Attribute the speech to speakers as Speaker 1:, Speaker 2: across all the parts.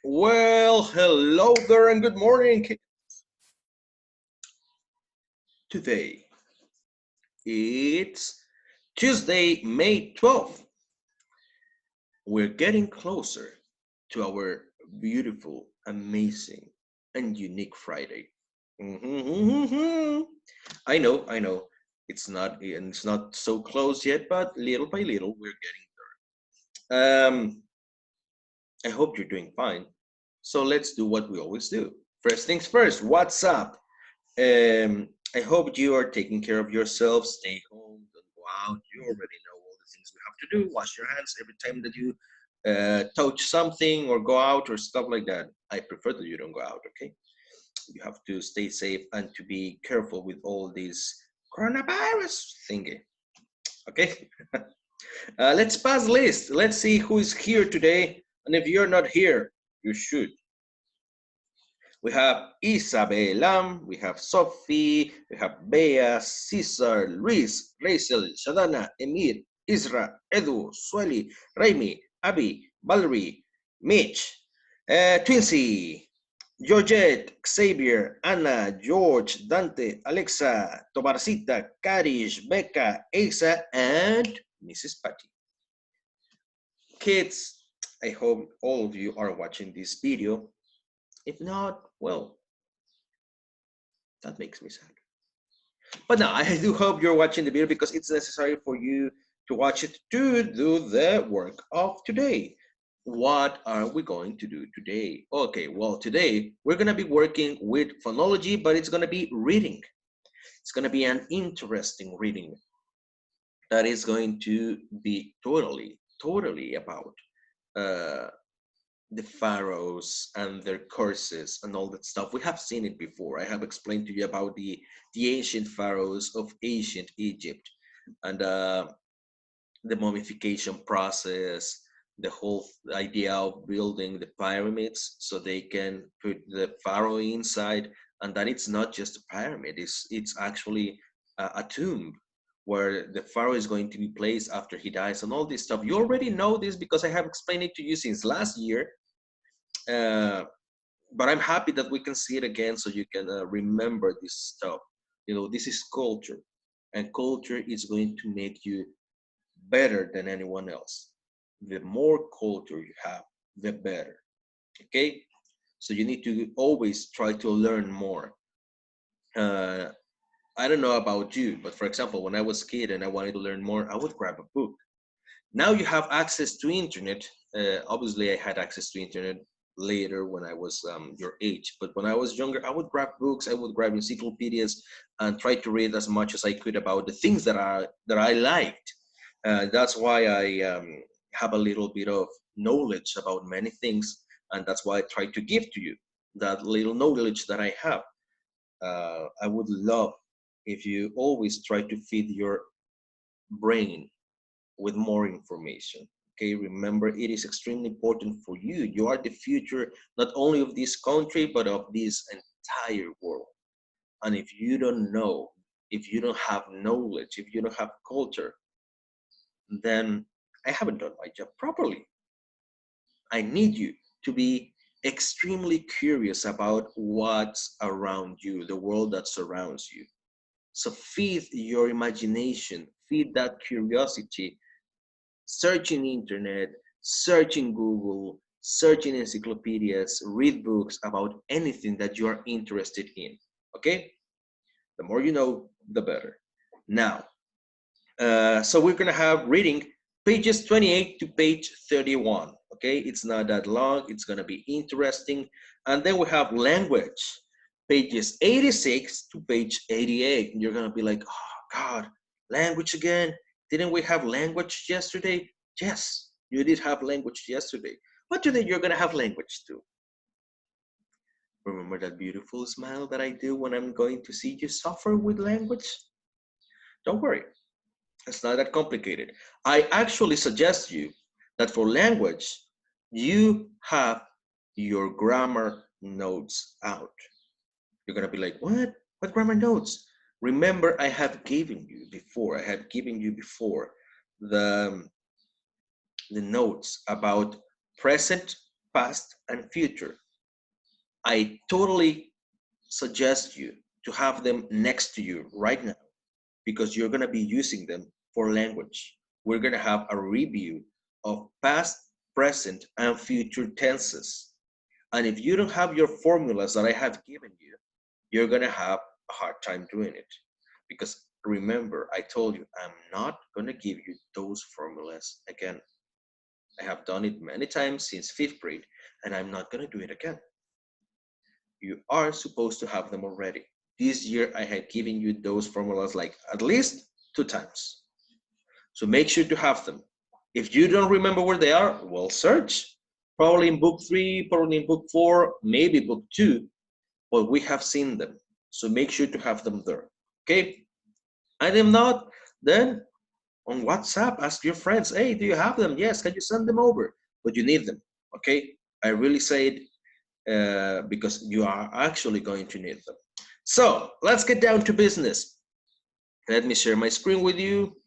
Speaker 1: Well, hello there and good morning. Today, it's Tuesday, May 12th. We're getting closer to our beautiful, amazing, and unique Friday. Mhm. I know. It's not so close yet, but little by little, we're getting there. I hope you're doing fine. So let's do what we always do. First things first, what's up? I hope you are taking care of yourself. Stay home, don't go out. You already know all the things we have to do. Wash your hands every time that you touch something or go out or stuff like that. I prefer that you don't go out, okay? You have to stay safe and to be careful with all this coronavirus thingy, okay? Let's pass list. Let's see who is here today. And if you're not here, you should. We have Isabella, we have Sophie, we have Bea, Cesar, Luis, Rachel, Shadana, Emir, Isra, Edu, Sueli, Raimi, Abby, Valerie, Mitch, Twinsy, Georgette, Xavier, Anna, George, Dante, Alexa, Tobarcita, Karish, Becca, Asa, and Mrs. Patty. Kids, I hope all of you are watching this video. If not, well, that makes me sad. But no, I do hope you're watching the video because it's necessary for you to watch it to do the work of today. What are we going to do today? Okay, well, today we're going to be working with phonology, but it's going to be reading. It's going to be an interesting reading that is going to be totally about uh, the pharaohs and their curses and all that stuff. We have seen it before. I have explained to you about the ancient pharaohs of ancient Egypt and the mummification process, the whole idea of building the pyramids so they can put the pharaoh inside, and that it's not just a pyramid, it's actually a tomb where the pharaoh is going to be placed after he dies and all this stuff. You already know this because I have explained it to you since last year, but I'm happy that we can see it again so you can remember this stuff. You know, this is culture, and culture is going to make you better than anyone else. The more culture you have, the better. Okay? So you need to always try to learn more. Uh, I don't know about you, but for example, when I was a kid and I wanted to learn more, I would grab a book. Now you have access to internet. Obviously, I had access to internet later when I was your age, but when I was younger, I would grab books, I would grab encyclopedias, and try to read as much as I could about the things that I liked. That's why I have a little bit of knowledge about many things, and that's why I try to give to you that little knowledge that I have. I would love if you always try to feed your brain with more information. Okay, remember, it is extremely important for you. You are the future, not only of this country, but of this entire world. And if you don't know, if you don't have knowledge, if you don't have culture, then I haven't done my job properly. I need you to be extremely curious about what's around you, the world that surrounds you. So feed your imagination, feed that curiosity, search in internet, search in Google, search in encyclopedias, read books about anything that you are interested in. Okay? The more you know, the better. Now, so we're gonna have reading pages 28 to page 31. Okay, it's not that long. It's gonna be interesting. And then we have language, pages 86 to page 88. And you're gonna be like, oh God, language again? Didn't we have language yesterday? Yes, you did have language yesterday. But today you're gonna have language too. Remember that beautiful smile that I do when I'm going to see you suffer with language? Don't worry, it's not that complicated. I actually suggest you that for language, you have your grammar notes out. You're gonna be like, what? What grammar notes? Remember, I have given you before. I have given you before the notes about present past, and future. I totally suggest you to have them next to you right now because you're going to be using them for language. We're going to have a review of past, present, and future tenses. And if you don't have your formulas that I have given you, you're going to have a hard time doing it. Because remember, I told you, I'm not going to give you those formulas again. I have done it many times since 5th grade, and I'm not going to do it again. You are supposed to have them already. This year, I have given you those formulas like at least 2 times. So make sure to have them. If you don't remember where they are, well, search. Probably in book 3, probably in book 4, maybe book 2, but we have seen them. So make sure to have them there. Okay? And if not, then on WhatsApp, ask your friends, hey, do you have them? Yes, can you send them over? But you need them. Okay? I really say it because you are actually going to need them. So let's get down to business. Let me share my screen with you.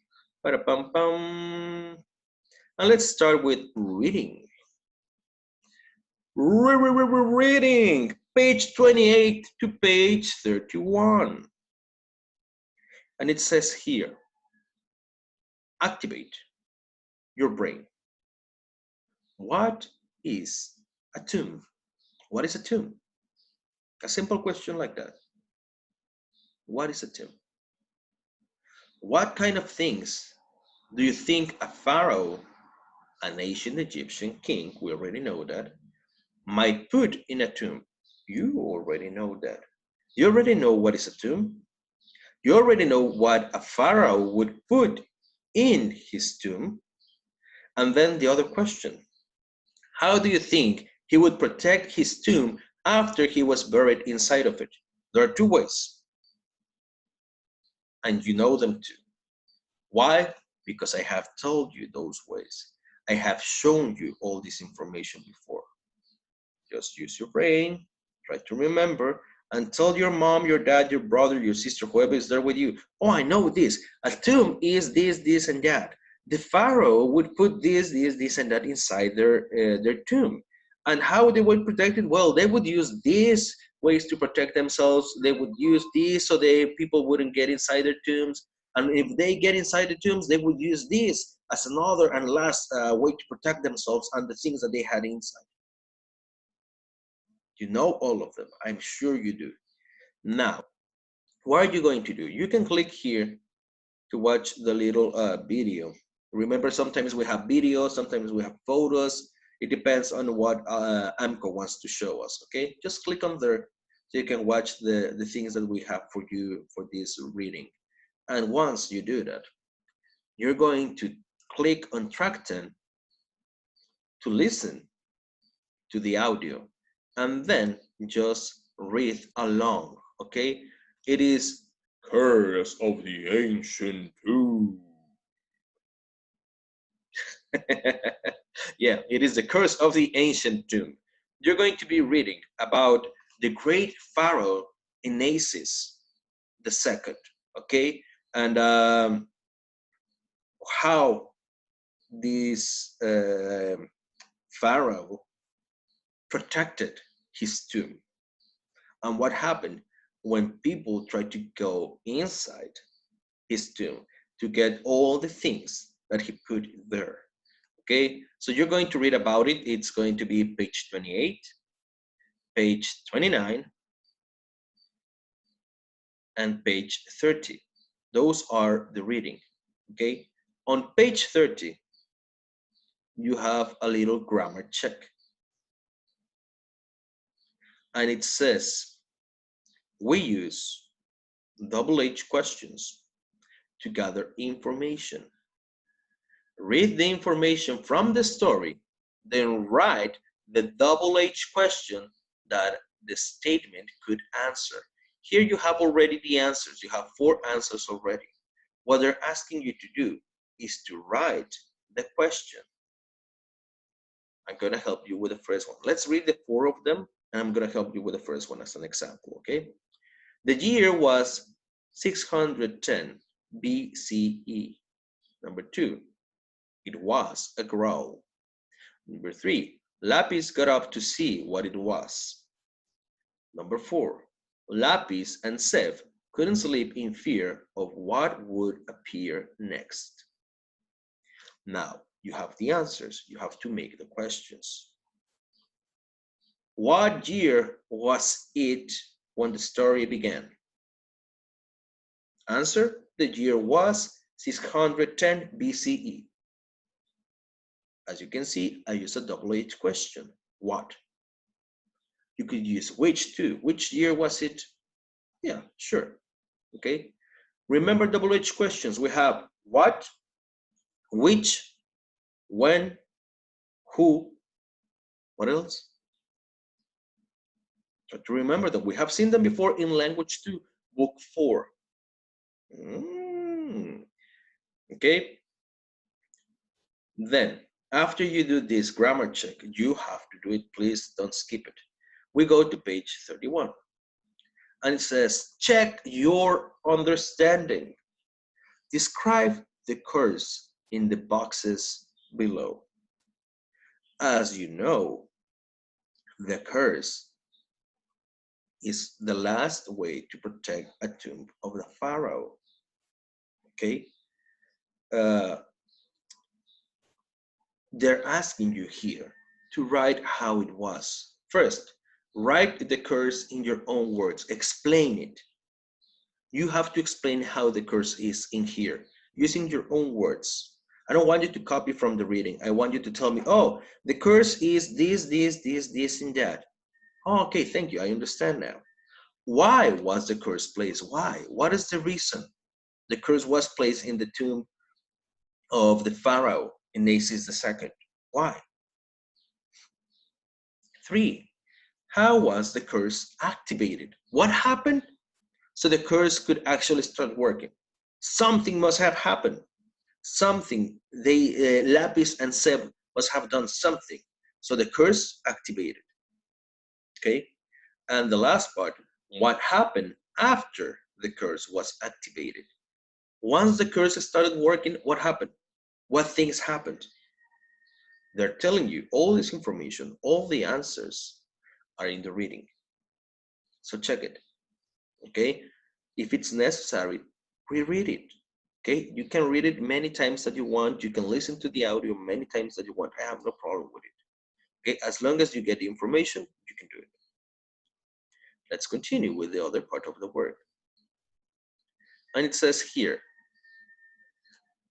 Speaker 1: Ba-da-pum-pum. And let's start with reading. Reading, page 28 to page 31. And it says here, activate your brain. What is a tomb? What is a tomb? A simple question like that. What is a tomb? What kind of things do you think a pharaoh, an ancient Egyptian king, we already know that, might put in a tomb? You already know that. You already know what is a tomb. You already know what a pharaoh would put in his tomb. And then the other question, how do you think he would protect his tomb after he was buried inside of it? There are 2 ways, and you know them too. Why? Because I have told you those ways. I have shown you all this information before. Just use your brain, try to remember, and tell your mom, your dad, your brother, your sister, whoever is there with you, oh, I know this. A tomb is this, this, and that. The pharaoh would put this, and that inside their tomb. And how they would protect it? Well, they would use these ways to protect themselves. They would use these so people wouldn't get inside their tombs. And if they get inside the tombs, they would use this as another and last way to protect themselves and the things that they had inside. You know all of them. I'm sure you do. Now, what are you going to do? You can click here to watch the little video. Remember, sometimes we have videos, sometimes we have photos. It depends on what AMCO wants to show us, okay? Just click on there so you can watch the things that we have for you for this reading. And once you do that, you're going to click on track 10 to listen to the audio and then just read along, okay? It is Curse of the Ancient Tomb. Yeah, it is the Curse of the Ancient Tomb. You're going to be reading about the great pharaoh Enasis II, okay? And how this pharaoh protected his tomb. And what happened when people tried to go inside his tomb to get all the things that he put there. Okay, so you're going to read about it. It's going to be page 28, page 29, and page 30. Those are the reading. Okay, on page 30, you have a little grammar check. And it says, we use double H questions to gather information. Read the information from the story, then write the double H question that the statement could answer. Here you have already the answers. You have 4 answers already. What they're asking you to do is to write the question. I'm going to help you with the first one. Let's read the 4 of them, and I'm going to help you with the first one as an example, okay? The year was 610 BCE. Number 2, it was a growl. Number 3, Lapis got up to see what it was. Number 4. Lapis and Sev couldn't sleep in fear of what would appear next. Now, you have the answers. You have to make the questions. What year was it when the story began? Answer, the year was 610 BCE. As you can see, I use a double-H question. What? You could use which too. Which year was it? Yeah, sure. Okay. Remember double-H questions. We have what, which, when, who, what else? Try to remember that we have seen them before in language 2, book 4. Okay. Then, after you do this grammar check, you have to do it. Please don't skip it. We go to page 31. And it says, check your understanding. Describe the curse in the boxes below. As you know, the curse is the last way to protect a tomb of the pharaoh. Okay? They're asking you here to write how it was. First, write the curse in your own words. Explain it. You have to explain how the curse is in here, using your own words. I don't want you to copy from the reading. I want you to tell me, oh, the curse is this, and that. Oh, okay, thank you. I understand now. Why was the curse placed? Why? What is the reason? The curse was placed in the tomb of the pharaoh Anasis II. Why? 3. How was the curse activated? What happened so the curse could actually start working? Something must have happened. Something. They Lapis and Seb must have done something. So the curse activated. Okay? And the last part, what happened after the curse was activated? Once the curse started working, what happened? What things happened? They're telling you all this information, all the answers are in the reading. So check it. Okay? If it's necessary, reread it. Okay? You can read it many times that you want. You can listen to the audio many times that you want. I have no problem with it. Okay? As long as you get the information, you can do it. Let's continue with the other part of the word. And it says here,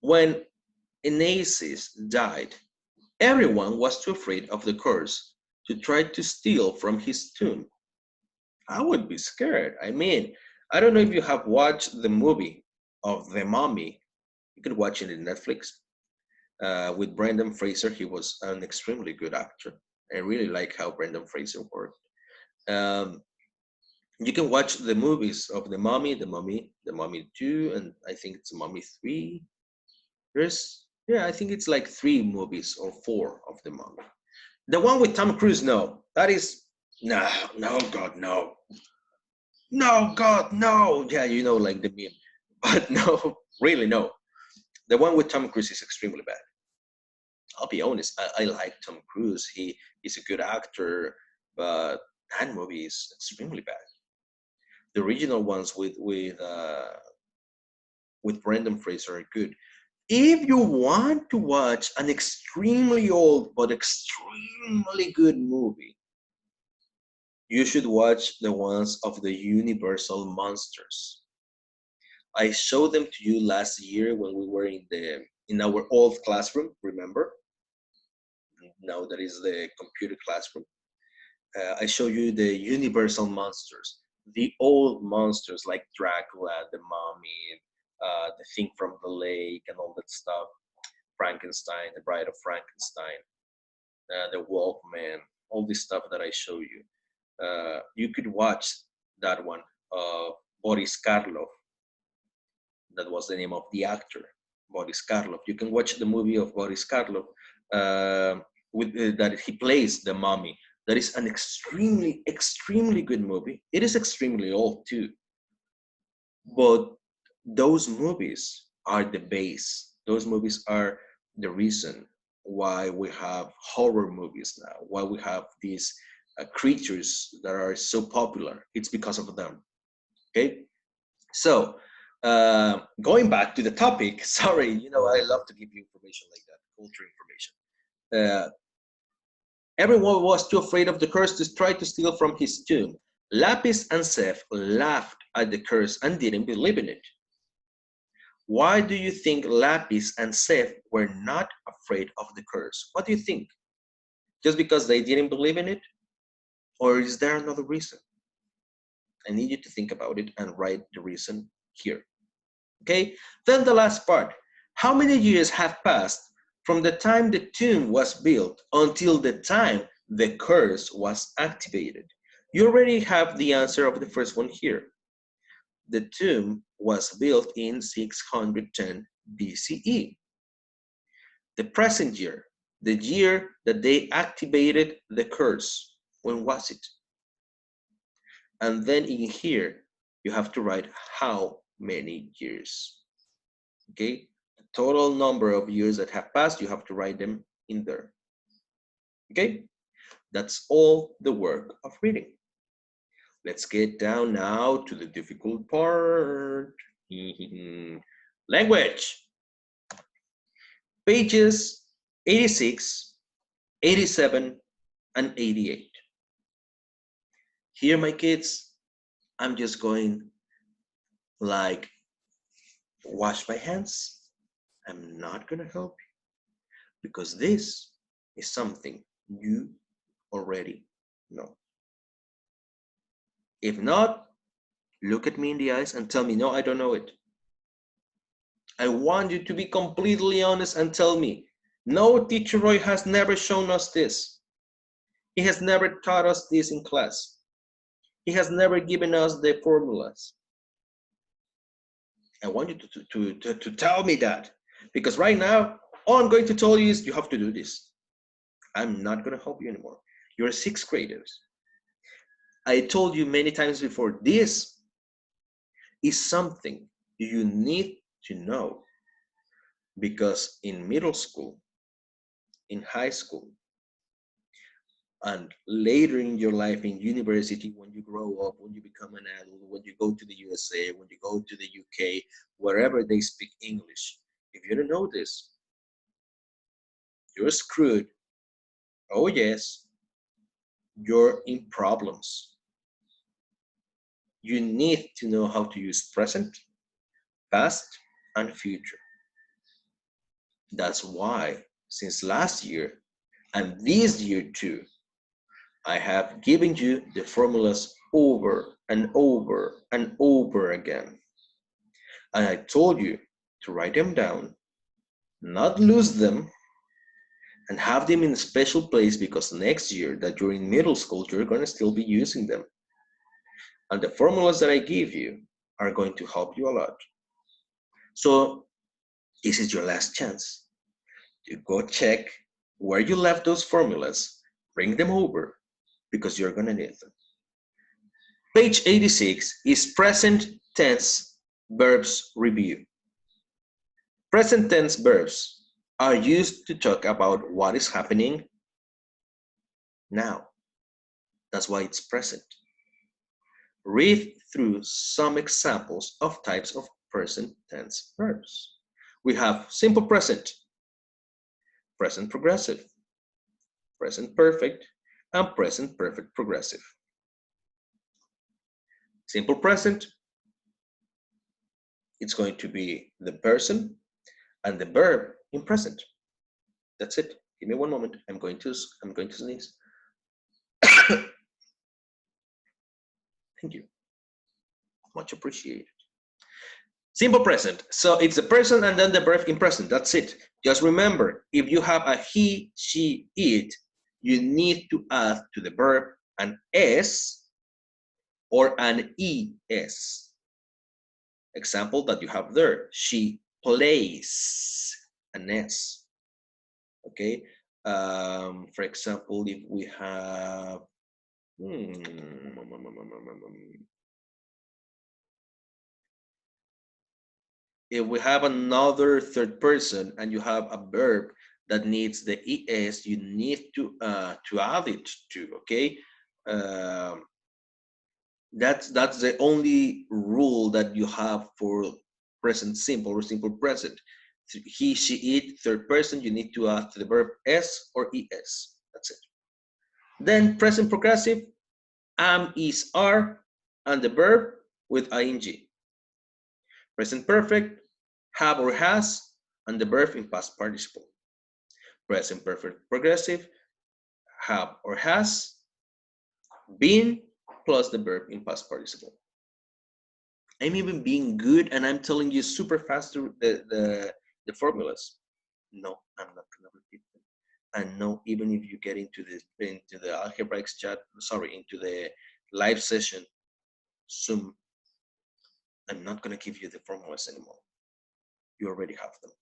Speaker 1: when Anasis died, everyone was too afraid of the curse to try to steal from his tomb. I would be scared. I mean, I don't know if you have watched the movie of The Mummy. You can watch it in Netflix. With Brendan Fraser, he was an extremely good actor. I really like how Brendan Fraser worked. You can watch the movies of The Mummy, The Mummy 2, and I think it's Mummy 3. I think it's like 3 movies or 4 of The Mummy. The one with Tom Cruise, no. That is, no, God, no. No, God, no. Yeah, you know, like the meme. But no, really, no. The one with Tom Cruise is extremely bad. I'll be honest, I like Tom Cruise. He's a good actor, but that movie is extremely bad. The original ones with Brendan Fraser are good. If you want to watch an extremely old but extremely good movie, you should watch the ones of the Universal Monsters. I showed them to you last year when we were in our old classroom, remember? Now that is the computer classroom. I show you the Universal Monsters, the old monsters like Dracula, the Mummy, the Thing from the Lake, and all that stuff. Frankenstein, the Bride of Frankenstein, the Wolfman, all this stuff that I show you. You could watch that one, Boris Karloff. That was the name of the actor, Boris Karloff. You can watch the movie of Boris Karloff that he plays the Mummy. That is an extremely, extremely good movie. It is extremely old too. But those movies are the base. Those movies are the reason why we have horror movies now, why we have these creatures that are so popular. It's because of them. Okay, so going back to the topic, sorry, I love to give you information like that, culture information. Everyone was too afraid of the curse to try to steal from his tomb. Lapis and Seth laughed at the curse and didn't believe in it. Why do you think Lapis and Seth were not afraid of the curse? What do you think? Just because they didn't believe in it? Or is there another reason? I need you to think about it and write the reason here. Okay, then the last part. How many years have passed from the time the tomb was built until the time the curse was activated? You already have the answer of the first one here. The tomb was built in 610 BCE. The present year, the year that they activated the curse, when was it? And then in here, you have to write how many years. Okay, the total number of years that have passed, you have to write them in there. Okay, that's all the work of reading. Let's get down now to the difficult part. Language. Pages 86, 87, and 88. Here, my kids, I'm just going like wash my hands. I'm not gonna help you because this is something you already know. If not, look at me in the eyes and tell me, no, I don't know it. I want you to be completely honest and tell me, no, Teacher Roy has never shown us this. He has never taught us this in class. He has never given us the formulas. I want you to tell me that, because right now, all I'm going to tell you is you have to do this. I'm not going to help you anymore. You're sixth graders. I told you many times before, this is something you need to know, because in middle school, in high school, and later in your life in university, when you grow up, when you become an adult, when you go to the USA, when you go to the UK, wherever they speak English, if you don't know this, you're screwed. Oh yes, you're in problems. You need to know how to use present, past, and future. That's why since last year, and this year too, I have given you the formulas over and over and over again. And I told you to write them down, not lose them, and have them in a special place, because next year that you're in middle school, you're going to still be using them. And the formulas that I give you are going to help you a lot. So this is your last chance. You go check where you left those formulas, bring them over, because you're going to need them. Page 86 is present tense verbs review. Present tense verbs are used to talk about what is happening now. That's why it's present. Read through some examples of types of present tense verbs. We have simple present, present progressive, present perfect, and present perfect progressive. Simple present, it's going to be the person and the verb in present. That's it. Give me one moment. I'm going to sneeze. Thank you. Much appreciated. Simple present. So it's the person and then the verb in present. That's it. Just remember, if you have a he, she, it, you need to add to the verb an s or an es. Example that you have there. She plays, an s. Okay. For example, if we have if we have another third person and you have a verb that needs the es, you need to add it to. Okay, um, that's the only rule that you have for present simple or simple present. He, she, it, third person, you need to add the verb s or es. That's it. Then present progressive, am, is, are, and the verb with ing. Present perfect, have or has, and the verb in past participle. Present perfect progressive, have or has, been, plus the verb in past participle. I'm even being good and I'm telling you super fast the formulas. No, I'm not gonna repeat them. And no, even if you get into the algebraics chat, sorry, into the live session, Zoom, I'm not gonna give you the formulas anymore. You already have them.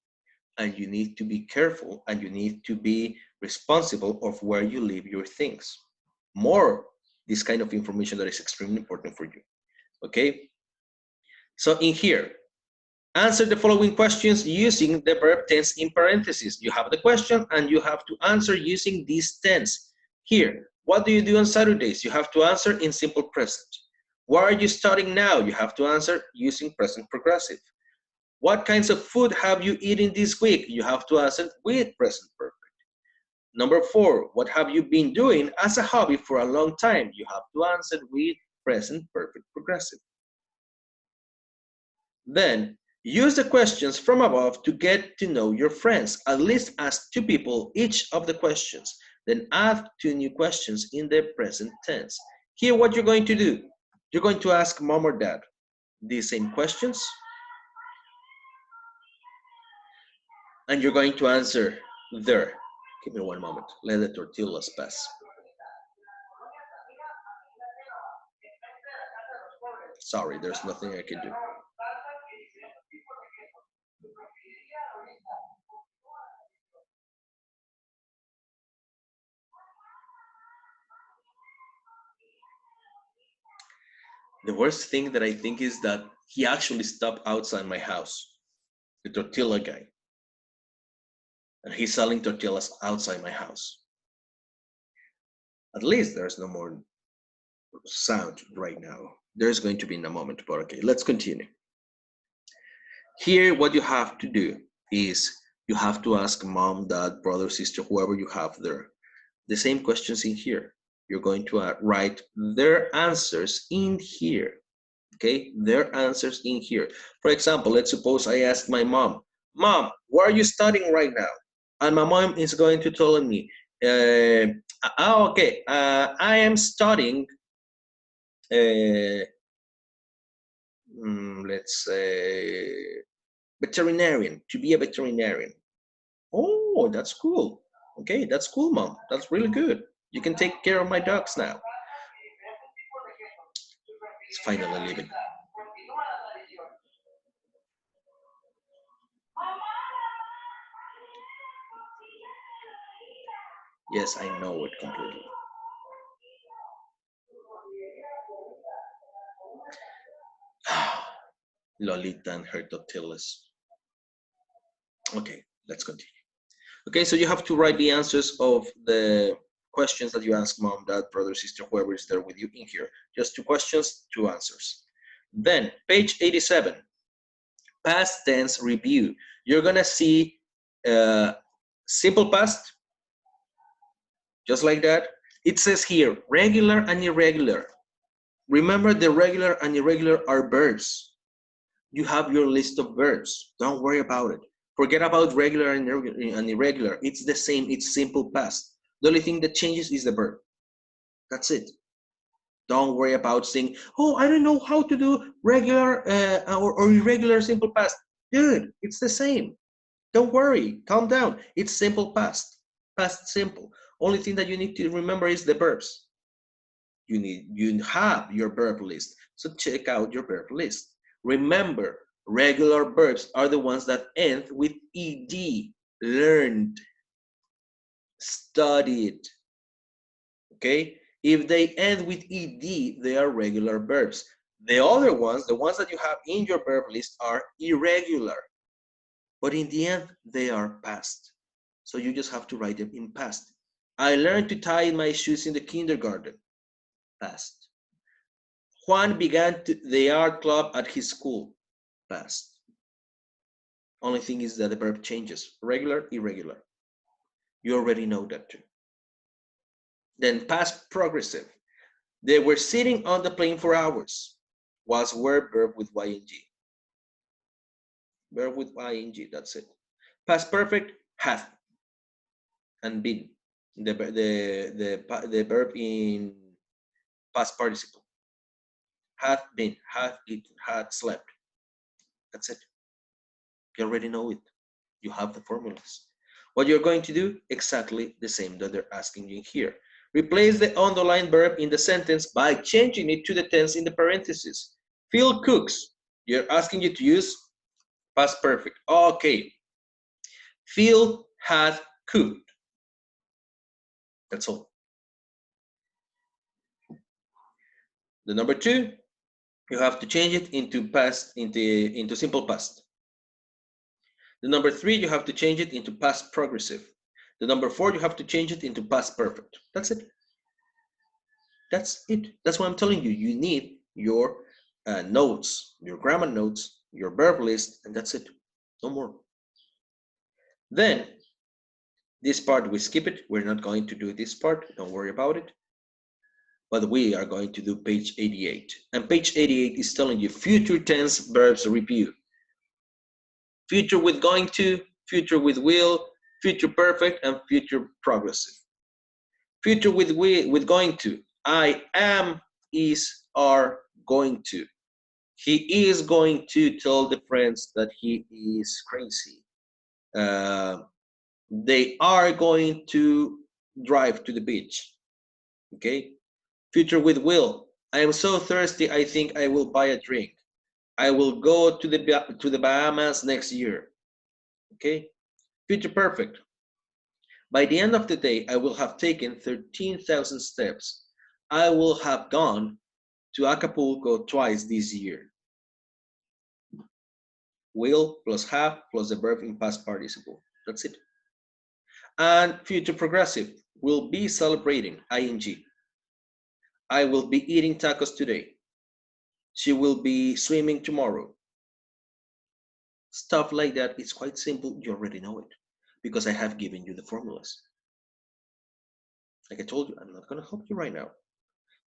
Speaker 1: And you need to be careful and you need to be responsible of where you leave your things. More this kind of information that is extremely important for you. Okay? So in here, answer the following questions using the verb tense in parentheses. You have the question and you have to answer using this tense. Here, what do you do on Saturdays? You have to answer in simple present. What are you studying now? You have to answer using present progressive. What kinds of food have you eaten this week? You have to answer with present perfect. Number 4, what have you been doing as a hobby for a long time? You have to answer with present perfect progressive. Then, use the questions from above to get to know your friends. At least ask 2 people each of the questions. Then add 2 new questions in the present tense. Here, what you're going to do, you're going to ask mom or dad these same questions. And you're going to answer there. Give me one moment. Let the tortillas pass. Sorry, there's nothing I can do. The worst thing that I think is that he actually stopped outside my house, the tortilla guy. And he's selling tortillas outside my house. At least there's no more sound right now. There's going to be in a moment, but okay, let's continue. Here, what you have to do is you have to ask mom, dad, brother, sister, whoever you have there, the same questions in here. You're going to write their answers in here, okay? Their answers in here. For example, let's suppose I ask my mom, Mom, what are you studying right now? And my mom is going to tell me, okay, I am studying, let's say, veterinarian, to be a veterinarian. Oh, that's cool. Okay, that's cool, mom. That's really good. You can take care of my dogs now. It's finally leaving. Yes, I know it completely. Lolita and her tortillas. Okay, let's continue. Okay, so you have to write the answers of the questions that you ask mom, dad, brother, sister, whoever is there with you in here. Just 2 questions, 2 answers. Then, page 87, past tense review. You're gonna see simple past, just like that. It says here, regular and irregular. Remember, the regular and irregular are verbs. You have your list of verbs. Don't worry about it. Forget about regular and irregular. It's the same. It's simple past. The only thing that changes is the verb. That's it. Don't worry about saying, oh, I don't know how to do regular or irregular simple past. Dude, it's the same. Don't worry. Calm down. It's simple past. Past simple. Only thing that you need to remember is the verbs. You have your verb list. So check out your verb list. Remember, regular verbs are the ones that end with ed. Learned, studied. Okay? If they end with ed, they are regular verbs. The other ones, the ones that you have in your verb list, are irregular. But in the end, they are past. So you just have to write them in past. I learned to tie my shoes in the kindergarten. Past. Juan began the art club at his school. Past. Only thing is that the verb changes. Regular, irregular. You already know that too. Then past progressive. They were sitting on the plane for hours. Was verb with ing. Verb with ing, that's it. Past perfect, have and been. The verb in past participle. Had been, had eaten, had slept. That's it. You already know it. You have the formulas. What you're going to do, exactly the same that they're asking you here. Replace the underlined verb in the sentence by changing it to the tense in the parentheses. Phil cooks. You're asking you to use past perfect. Okay. Phil had cooked. That's all. The number two, you have to change it into past, into simple past. The number three, you have to change it into past progressive. The number four, you have to change it into past perfect. That's it. That's it. That's what I'm telling you. You need your notes, your grammar notes, your verb list, and that's it. No more. Then, this part, we skip it. We're not going to do this part. Don't worry about it. But we are going to do page 88. And page 88 is telling you future tense verbs review. Future with going to, future with will, future perfect, and future progressive. Future with going to. I am, is, are going to. He is going to tell the friends that he is crazy. They are going to drive to the beach. Okay. Future with will. I am so thirsty, I think I will buy a drink. I will go to the Bahamas next year. Okay. Future perfect. By the end of the day, I will have taken 13,000 steps. I will have gone to Acapulco twice this year. Will plus have plus the verb in past participle. That's it. And future progressive will be celebrating, ing. I will be eating tacos today. She will be swimming tomorrow. Stuff like that. It's quite simple. You already know it because I have given you the formulas. Like I told you, I'm not going to help you right now.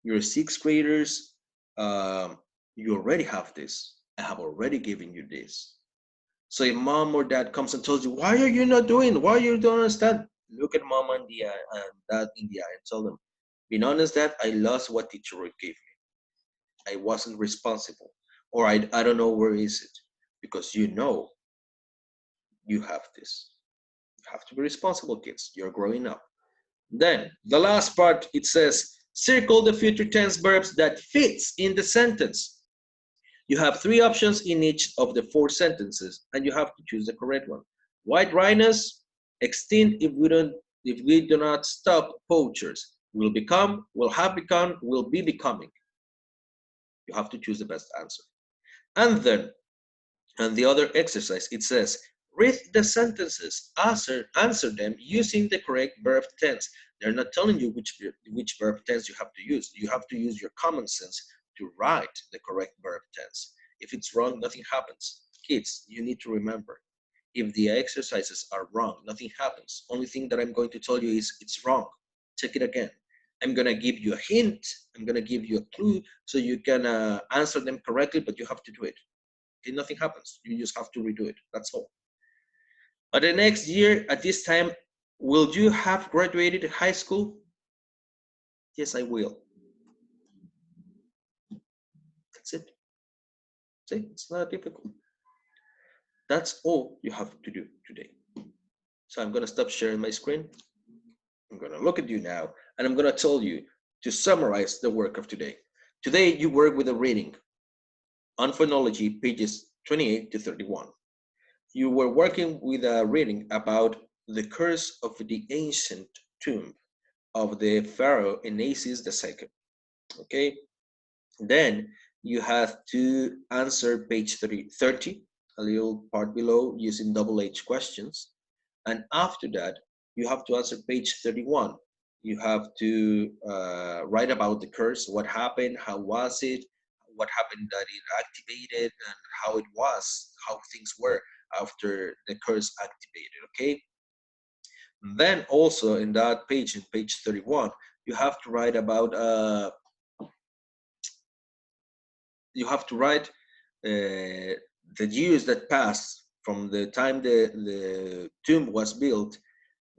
Speaker 1: You're sixth graders. You already have this. I have already given you this. So if mom or dad comes and tells you, why are you not doing? Why you don't understand? Look at mom and dad in the eye and tell them, being honest, dad, I lost what teacher gave me. I wasn't responsible. Or I don't know where is it. Because you know you have this. You have to be responsible, kids. You're growing up. Then the last part, it says, circle the future tense verbs that fits in the sentence. You have three options in each of the four sentences, and you have to choose the correct one. White rhinos, extinct if we do not stop poachers. Will become, will have become, will be becoming. You have to choose the best answer. And then, and the other exercise, it says, read the sentences, answer them using the correct verb tense. They're not telling you which verb tense you have to use. You have to use your common sense to write the correct verb tense. If it's wrong, nothing happens. Kids, you need to remember, if the exercises are wrong, nothing happens. Only thing that I'm going to tell you is it's wrong. Check it again. I'm going to give you a hint. I'm going to give you a clue so you can answer them correctly, but you have to do it. Okay, nothing happens. You just have to redo it. That's all. But the next year, at this time, will you have graduated high school? Yes, I will. That's it. See, it's not difficult. That's all you have to do today. So I'm going to stop sharing my screen. I'm going to look at you now, and I'm going to tell you to summarize the work of today. Today, you work with a reading on phonology, pages 28 to 31. You were working with a reading about the curse of the ancient tomb of the pharaoh Anasis II. Okay, then you have to answer page 30, a little part below, using double H questions. And after that, you have to answer page 31. You have to write about the course, what happened, how was it, what happened that it activated, and how it was, how things were after the course activated, okay? Then also in that page, in page 31, you have to write about, you have to write the years that passed from the time the tomb was built,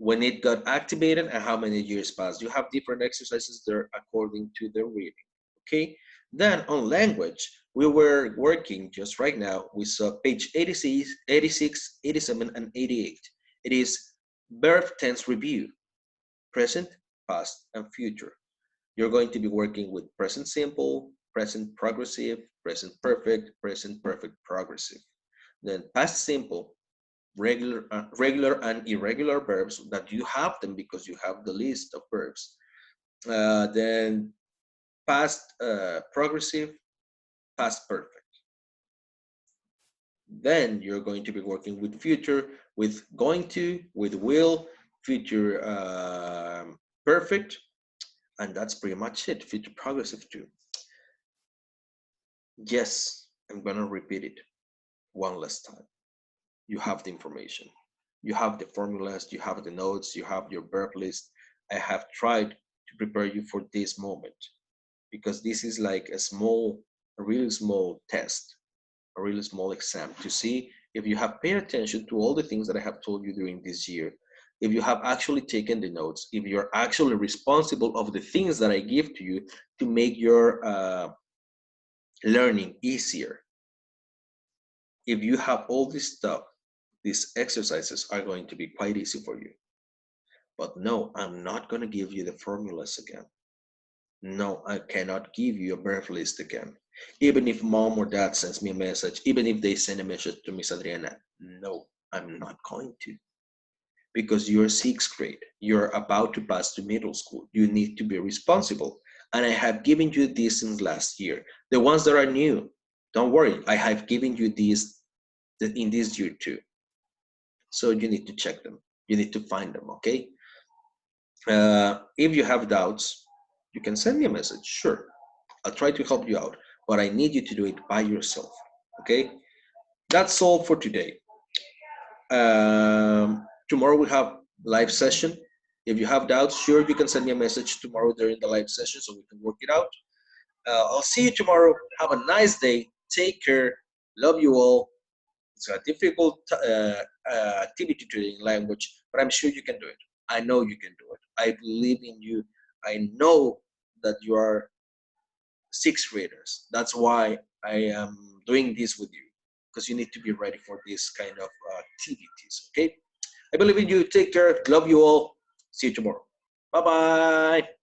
Speaker 1: when it got activated, and how many years passed. You have different exercises there according to the reading, okay? Then on language, we were working just right now. We saw page 86, 86, 87, and 88. It is verb tense review, present, past, and future. You're going to be working with present simple, present progressive, present perfect progressive. Then past simple, regular and irregular verbs that you have them because you have the list of verbs. Then past progressive, past perfect. Then you're going to be working with future, with going to, with will, future perfect, and that's pretty much it. Future progressive too. Yes, I'm gonna repeat it one last time. You have the information. You have the formulas, you have the notes, you have your verb list. I have tried to prepare you for this moment because this is like a really small test, a really small exam to see if you have paid attention to all the things that I have told you during this year, if you have actually taken the notes, if you're actually responsible of the things that I give to you to make your learning easier. If you have all this stuff, these exercises are going to be quite easy for you. But no, I'm not going to give you the formulas again. No, I cannot give you a verb list again. Even if mom or dad sends me a message, even if they send a message to Miss Adriana, no, I'm not going to. Because you're sixth grade, you're about to pass to middle school. You need to be responsible. And I have given you this since last year. The ones that are new, don't worry, I have given you these in this year too. So you need to check them. You need to find them, okay? If you have doubts, you can send me a message, sure. I'll try to help you out, but I need you to do it by yourself, okay? That's all for today. Tomorrow we have live session. If you have doubts, sure, you can send me a message tomorrow during the live session so we can work it out. I'll see you tomorrow. Have a nice day. Take care. Love you all. It's a difficult activity to learn language, but I'm sure you can do it. I know you can do it. I believe in you. I know that you are sixth graders. That's why I am doing this with you, because you need to be ready for this kind of activities, okay? I believe in you. Take care. Love you all. See you tomorrow. Bye-bye.